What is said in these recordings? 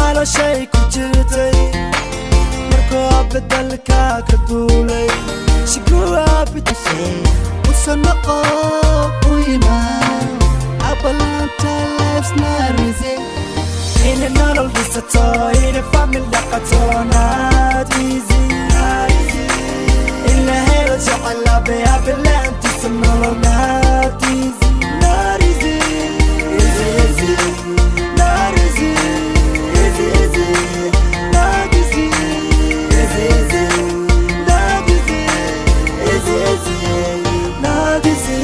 على شي كجرتي مركو بدلكا كدولي She grew up with the same وسنقو ويمان أبلانتا life's not easy In a normal visitor, in a family لقطو not easy In a hell جعل بأبلانتا سنولو not easy Not easy Easy easy Not easy Easy easy Not easy Easy easy Not easy Easy easy Not easy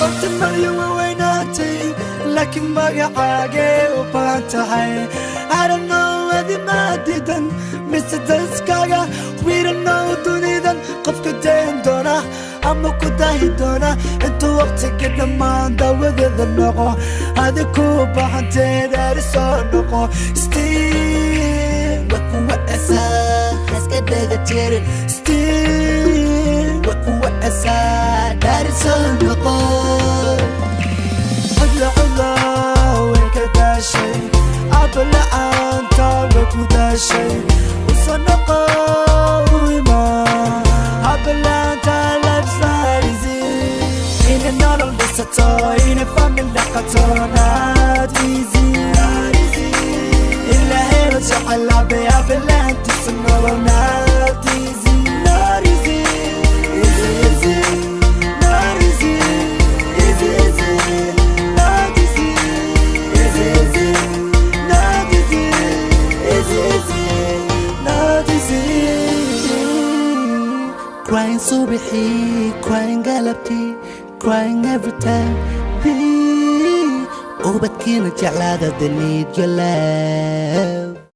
قلت مريم ويناتي لكن ما يعاقي وبانتهي I don't know whether ما ديدن Mr. Denskaga We don't know دونيدن قفك دين دونا أما كداهي دونا انتو وقتي كده ما ندود النقو هذا كوبا حنتين أرسو نقو Still وكو أسا حسك دادا تيري Still وكو أسا أرسو نقو حلا حلا وينك دا شي أبلا أنت وكو دا شي وصنقو وما أبلا أنت life's not easy In a normal visitor In a family لقطو not easy إلا هيرو جعلا بأبلا أنت سنولو not easy Not easy Easy easy Not easy Easy easy Not easy Easy easy Not easy Easy easy Not easy Crying صبحي Crying قلبتي Crying every time وبتكين جعلها the need your love